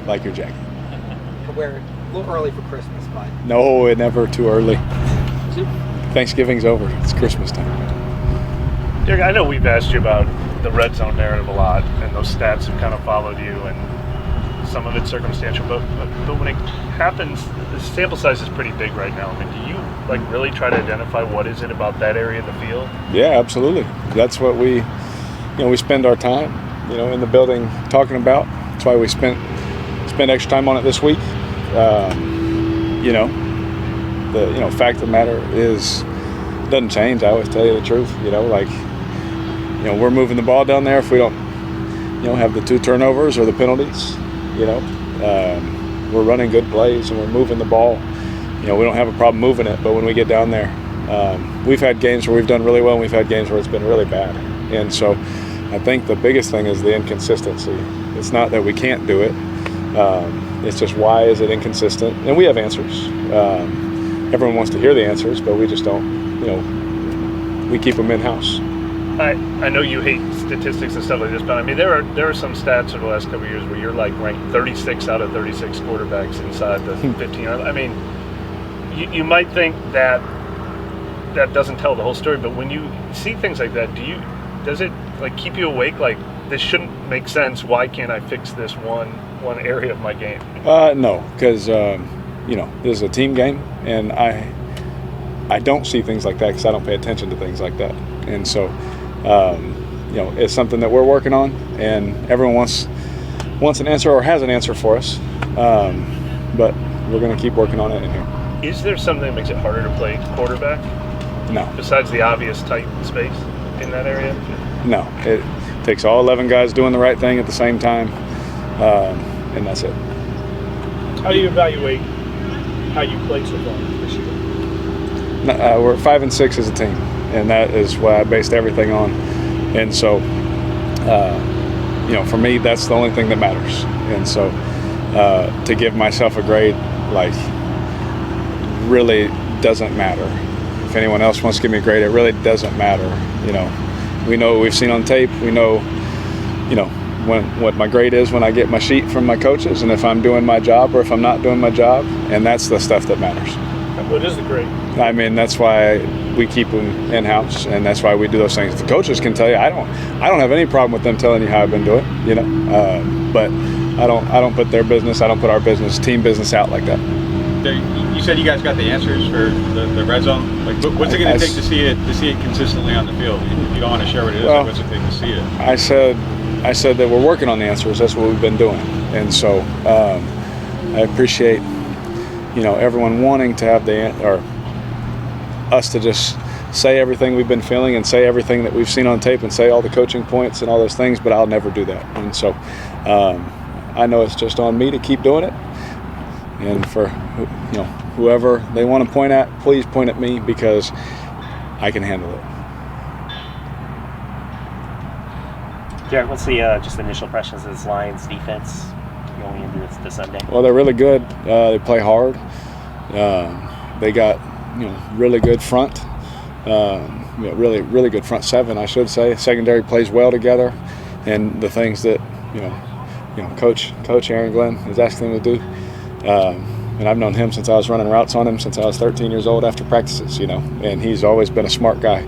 like your jacket. Wear it a little early for Christmas, but No, it never too early. Thanksgiving's over. It's Christmas time. Derek, I know we've asked you about the red zone narrative a lot, and those stats have kind of followed you, and some of it's circumstantial, but when it happens, the sample size is pretty big right now. I mean, do you really try to identify what is it about that area of the field? Yeah, absolutely. That's what we spend our time, in the building talking about. That's why we spent extra time on it this week. The fact of the matter is, it doesn't change. I always tell you the truth. We're moving the ball down there if we don't, have the 2 turnovers or the penalties. We're running good plays and we're moving the ball. We don't have a problem moving it, but when we get down there, we've had games where we've done really well and we've had games where it's been really bad. And so I think the biggest thing is the inconsistency. It's not that we can't do it. It's just, why is it inconsistent? And we have answers. Everyone wants to hear the answers, but we just don't, we keep them in-house. I know you hate statistics and stuff like this, but I mean, there are some stats over the last couple of years where you're ranked 36 out of 36 quarterbacks inside the 15. I mean, you might think that doesn't tell the whole story, but when you see things like that, does it keep you awake? This shouldn't make sense. Why can't I fix this one area of my game? No, because this is a team game, and I don't see things like that because I don't pay attention to things like that. And so, it's something that we're working on, and everyone wants an answer or has an answer for us. But we're going to keep working on it in here. Is there something that makes it harder to play quarterback? No. Besides the obvious tight space in that area? No. It takes all 11 guys doing the right thing at the same time, and that's it. How do you evaluate how you played so far this year? We're 5-6 as a team, and that is what I based everything on. And so, for me, that's the only thing that matters. And so, to give myself a grade, really doesn't matter. If anyone else wants to give me a grade, it really doesn't matter. We know what we've seen on tape. We know, what my grade is when I get my sheet from my coaches, and if I'm doing my job or if I'm not doing my job, and that's the stuff that matters. What is the grade? I mean, that's why we keep them in-house, and that's why we do those things. The coaches can tell you. I don't have any problem with them telling you how I've been doing, but I don't put their business, I don't put our business, team business out like that. You said you guys got the answers for the red zone. What's it going to take to see it consistently on the field? If you don't want to share what it is, what's it take to see it? I said that we're working on the answers. That's what we've been doing, and so I appreciate everyone wanting to have or us to just say everything we've been feeling and say everything that we've seen on tape and say all the coaching points and all those things, but I'll never do that. And so I know it's just on me to keep doing it. And for whoever they want to point at, please point at me because I can handle it. Derek, what's the just initial impressions of this Lions defense going into this Sunday? Well, they're really good. They play hard. They got really good front. Really good front seven, I should say. Secondary plays well together, and the things that Coach Aaron Glenn is asking them to do. And I've known him since I was running routes on him since I was 13 years old after practices, and he's always been a smart guy.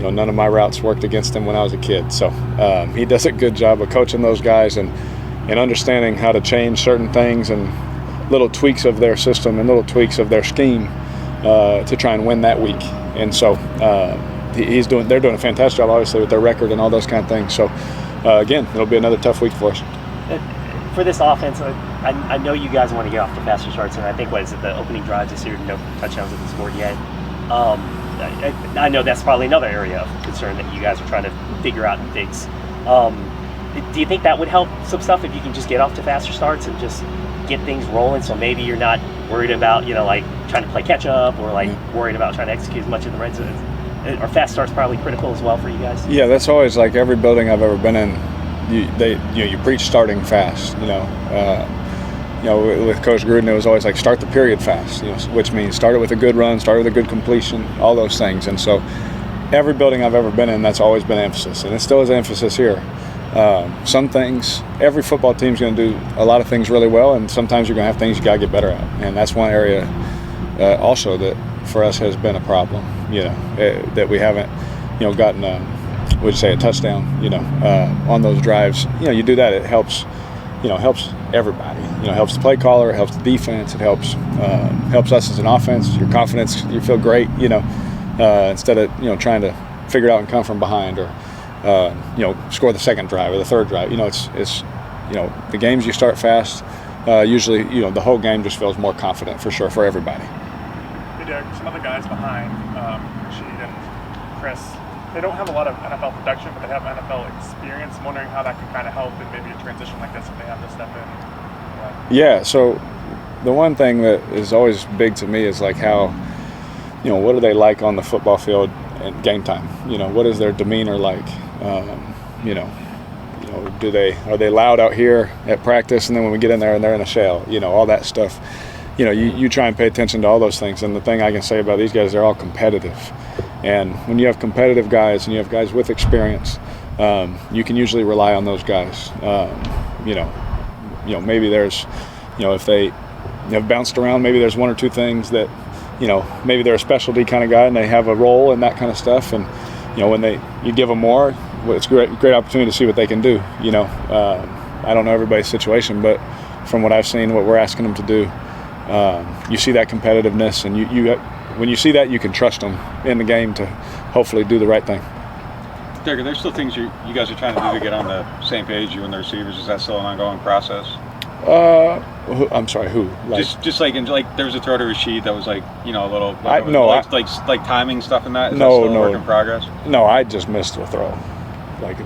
None of my routes worked against him when I was a kid. So he does a good job of coaching those guys and understanding how to change certain things and little tweaks of their system and little tweaks of their scheme to try and win that week. And so they're doing a fantastic job, obviously, with their record and all those kind of things. So again, it'll be another tough week for us. For this offense, I know you guys want to get off to faster starts, and I think, the opening drives this year, no touchdowns have been scored yet. I know that's probably another area of concern that you guys are trying to figure out and fix. Do you think that would help some stuff if you can just get off to faster starts and just get things rolling, so maybe you're not worried about, trying to play catch up or worried about trying to execute as much in the red zone? Are fast starts probably critical as well for you guys? Yeah, that's always every building I've ever been in. You preach starting fast. With Coach Gruden, it was always start the period fast. Which means start it with a good run, start with a good completion, all those things. And so, every building I've ever been in, that's always been an emphasis, and it still is an emphasis here. Some things, every football team's going to do a lot of things really well, and sometimes you're going to have things you got to get better at. And that's one area also that for us has been a problem, that we haven't, gotten, would you say, a touchdown, on those drives. You do that, it helps, helps everybody. It helps the play caller, it helps the defense, it helps us as an offense. Your confidence, you feel great, instead of, trying to figure it out and come from behind or, score the second drive or the third drive. It's the games you start fast, usually, the whole game just feels more confident for sure for everybody. Hey Derek, some of the guys behind Rashid and Chris, they don't have a lot of NFL production, but they have NFL experience. I'm wondering how that can kind of help in maybe a transition like this if they have to step in. Yeah, so the one thing that is always big to me is like how, what are they like on the football field at game time? What is their demeanor like? Are they loud out here at practice, and then when we get in there and they're in a shell, all that stuff. You try and pay attention to all those things. And the thing I can say about these guys, they're all competitive. And when you have competitive guys and you have guys with experience, you can usually rely on those guys. Maybe there's, if they have bounced around, maybe there's one or two things that, maybe they're a specialty kind of guy and they have a role and that kind of stuff. And, when you give them more, it's a great opportunity to see what they can do. I don't know everybody's situation, but from what I've seen, what we're asking them to do, you see that competitiveness, and when you see that, you can trust them in the game to hopefully do the right thing. Derek, are there still things you guys are trying to do to get on the same page, you and the receivers? Is that still an ongoing process? I'm sorry, who? Just like there was a throw to Rashid that was like, a little like timing stuff in that. Is that still a work in progress? No, I just missed the throw. Like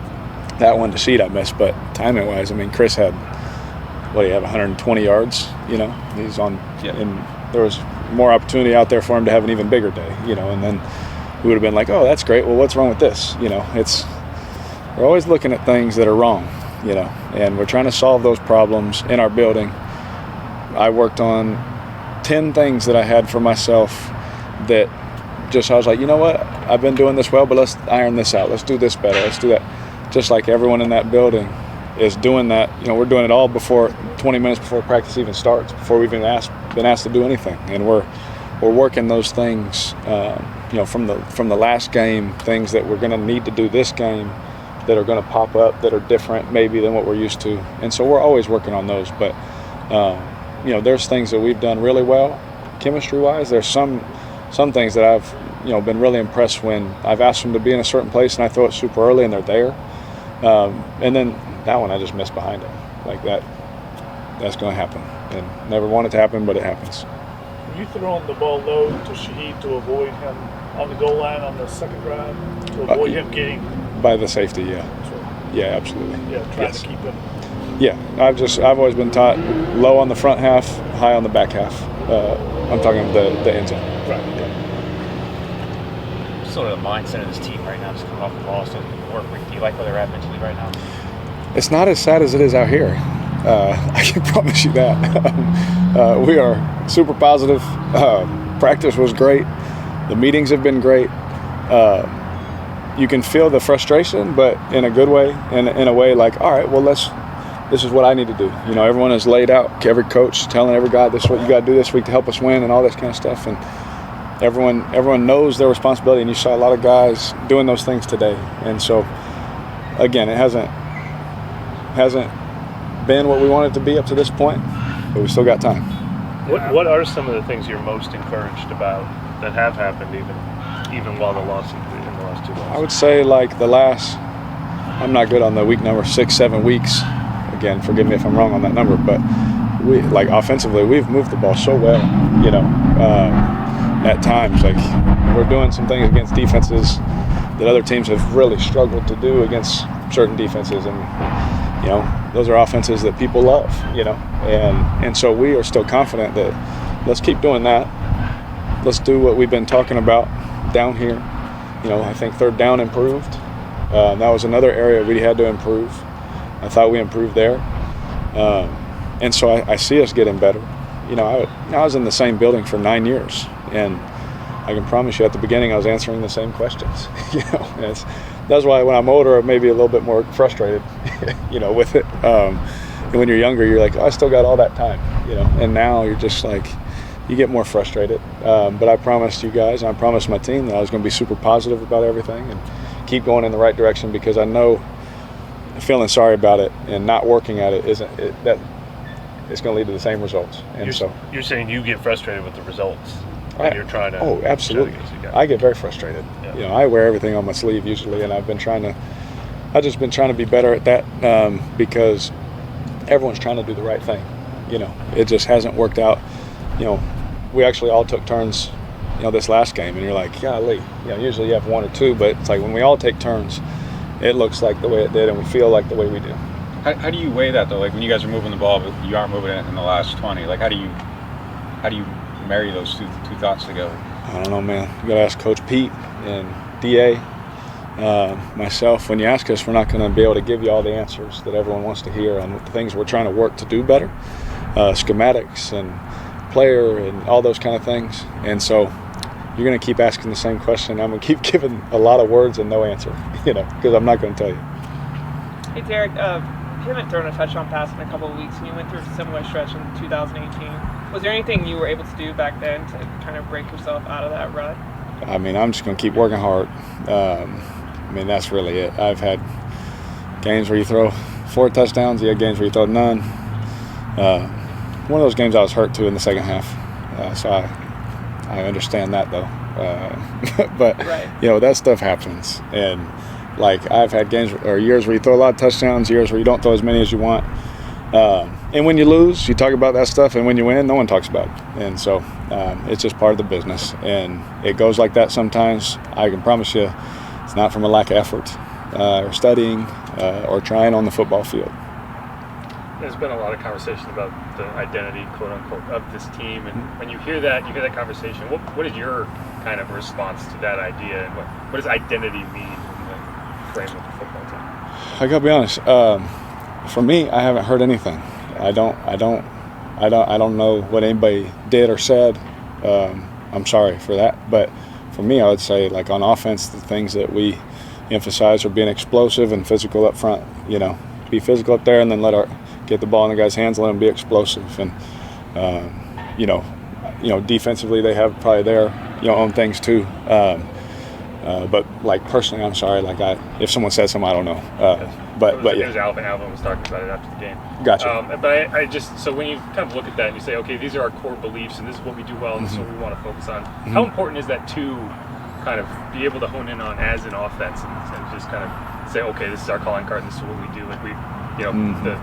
that one to Sheed I missed, but timing wise, Chris had 120 yards. He's on, and there was more opportunity out there for him to have an even bigger day. And then we would have been like, oh, that's great. Well, what's wrong with this? We're always looking at things that are wrong. And we're trying to solve those problems in our building. I worked on 10 things that I had for myself that I was like, you know what? I've been doing this well, but let's iron this out. Let's do this better. Let's do that. Just like everyone in that building is doing that. We're doing it all 20 minutes before practice even starts, before we've been asked to do anything. And we're working those things, from the last game, things that we're going to need to do this game, that are going to pop up that are different maybe than what we're used to. And so we're always working on those. But, there's things that we've done really well chemistry-wise. There's some things that I've, been really impressed when I've asked them to be in a certain place and I throw it super early and they're there. And then that one I just missed behind it. Like that's going to happen. And never want it to happen, but it happens. You throwing the ball low to Shaheed to avoid him on the goal line on the second drive, to avoid him getting... By the safety, yeah. Yeah, absolutely. Yeah, trying to keep him. Yeah, I've always been taught low on the front half, high on the back half. I'm talking the end zone. Right. Yeah. Sort of the mindset of this team right now, just coming off the loss and work with. Do you like where they're at mentally right now? It's not as sad as it is out here. I can promise you that. We are super positive. Practice was great. The meetings have been great. You can feel the frustration, but in a good way, and in a way like, all right, well, this is what I need to do. Everyone is laid out, every coach telling every guy, this is what you got to do this week to help us win and all this kind of stuff. And everyone knows their responsibility, and you saw a lot of guys doing those things today. And so, again, it hasn't been what we wanted it to be up to this point, but we still got time. What are some of the things you're most encouraged about that have happened even while the loss in the last 2 months? I would say like I'm not good on the week number, 6-7 weeks. Again, forgive me if I'm wrong on that number, but we offensively, we've moved the ball so well, at times. Like we're doing some things against defenses that other teams have really struggled to do against certain defenses. And, those are offenses that people love, and so we are still confident that let's keep doing that. Let's do what we've been talking about down here. I think third down improved. That was another area we had to improve. I thought we improved there. And so I see us getting better. I was in the same building for 9 years, and I can promise you at the beginning I was answering the same questions. that's why when I'm older, I'm maybe a little bit more frustrated, with it. And when you're younger, you're like, oh, I still got all that time, And now you're just like, you get more frustrated. But I promised you guys, and I promised my team that I was going to be super positive about everything and keep going in the right direction, because I know feeling sorry about it and not working at it that it's going to lead to the same results. And you're saying you get frustrated with the results when you're trying to. Oh, absolutely. I get very frustrated. Yeah. I wear everything on my sleeve usually, and I've just been trying to be better at that because everyone's trying to do the right thing. It just hasn't worked out. We actually all took turns, this last game, and you're like, golly, usually you have one or two, but it's like when we all take turns, it looks like the way it did, and we feel like the way we do. How do you weigh that though? Like when you guys are moving the ball, but you aren't moving it in the last 20. Like how do you marry those two thoughts together? I don't know, man. You gotta ask Coach Pete and DA, myself. When you ask us, we're not going to be able to give you all the answers that everyone wants to hear on the things we're trying to work to do better, schematics and player and all those kind of things. And so you're going to keep asking the same question. I'm going to keep giving a lot of words and no answer, because I'm not going to tell you. Hey, Derek, you haven't thrown a touchdown pass in a couple of weeks, and you went through a similar stretch in 2018. Was there anything you were able to do back then to kind of break yourself out of that rut? I mean, I'm just going to keep working hard. That's really it. I've had games where you throw 4 touchdowns. You had games where you throw none. One of those games I was hurt too in the second half. So I understand that though. But, right. That stuff happens. And, I've had games or years where you throw a lot of touchdowns, years where you don't throw as many as you want. And when you lose, you talk about that stuff. And when you win, no one talks about it. And so it's just part of the business. And it goes like that sometimes. I can promise you it's not from a lack of effort or studying or trying on the football field. There's been a lot of conversation about the identity, quote unquote, of this team, and when you hear that conversation, what is your kind of response to that idea, and what does identity mean in the frame of the football team? I gotta be honest. For me, I haven't heard anything. I don't know what anybody did or said. I'm sorry for that, but for me, I would say on offense, the things that we emphasize are being explosive and physical up front. Be physical up there, and then get the ball in the guy's hands, let them be explosive. And defensively, they have probably their own things too. But personally, I'm sorry. If someone says something, I don't know. But yeah. It was Alvin was talking about it after the game. Gotcha. But I just, so when you kind of look at that and you say, okay, these are our core beliefs, and this is what we do well, and this is what we want to focus on. Mm-hmm. How important is that to kind of be able to hone in on as an offense and just kind of say, okay, this is our calling card, and this is what we do. The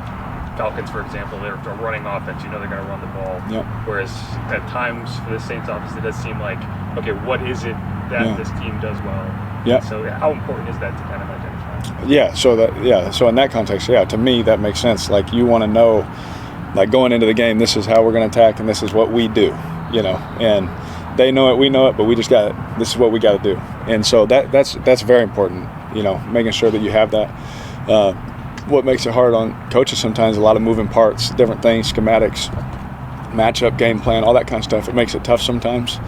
Falcons, for example, they're running offense. They're going to run the ball. Yep. Whereas at times for the Saints offense, it does seem like, okay, what is it that this team does well? Yeah. So how important is that to kind of identify? Yeah. So in that context, to me that makes sense. You want to know, going into the game, this is how we're going to attack, and this is what we do. And they know it, we know it, but we just got this is what we got to do. And so that's very important. Making sure that you have that. What makes it hard on coaches sometimes, a lot of moving parts, different things, schematics, matchup, game plan, all that kind of stuff. It makes it tough sometimes.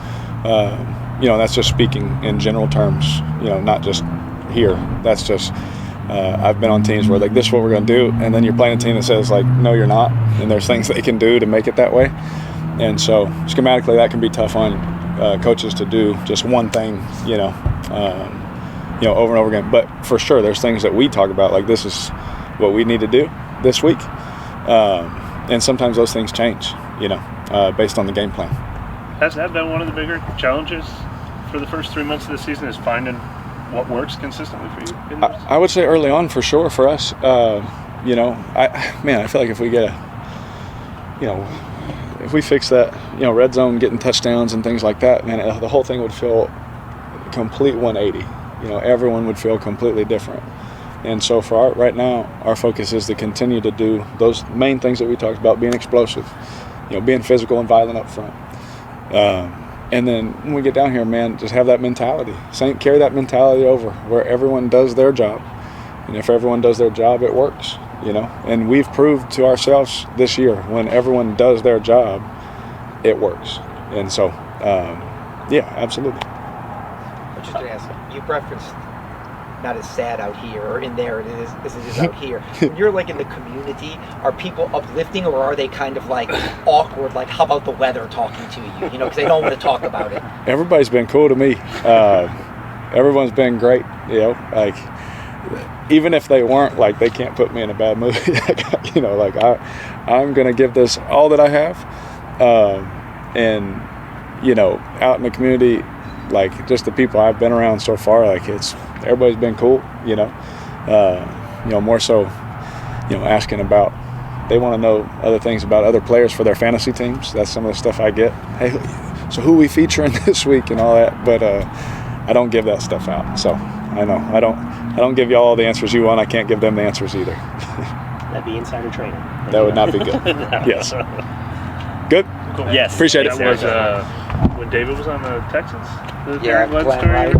That's just speaking in general terms, not just here. That's just, I've been on teams where this is what we're going to do, and then you're playing a team that says no, you're not, and there's things they can do to make it that way. And so schematically that can be tough on coaches to do just one thing, over and over again. But for sure, there's things that we talk about, this is what we need to do this week. And sometimes those things change, based on the game plan. Has that been one of the bigger challenges for the first 3 months of the season, is finding what works consistently for you? I would say early on, for sure, for us. I feel like if we get if we fix that, red zone, getting touchdowns and things like that, man, the whole thing would feel complete 180. Everyone would feel completely different. And so for right now, our focus is to continue to do those main things that we talked about, being explosive, being physical and violent up front. And then when we get down here, man, just have that mentality. Carry that mentality over where everyone does their job. And if everyone does their job, it works, And we've proved to ourselves this year, when everyone does their job, it works. And so, absolutely. Just to ask, you referenced not as sad out here or in there as it is out here. When you're like in the community, are people uplifting, or are they kind of like awkward, like how about the weather talking to you, you know, because they don't want to talk about it? Everybody's been cool to me. Everyone's been great, you know, like even if they weren't, like they can't put me in a bad mood. You know, like I'm going to give this all that I have. And, you know, out in the community, like just the people I've been around so far, like everybody's been cool, you know, more so, you know, asking about, they want to know other things about other players for their fantasy teams. That's some of the stuff I get. Hey, so who we featuring this week and all that, but I don't give that stuff out. So I know I don't give you all the answers you want. I can't give them the answers either. That'd be insider trading. That would not be good. No. Yes. Good. Cool. Yes. Appreciate it. That was when David was on the Texans. Yeah, Blood Glenn, story. right?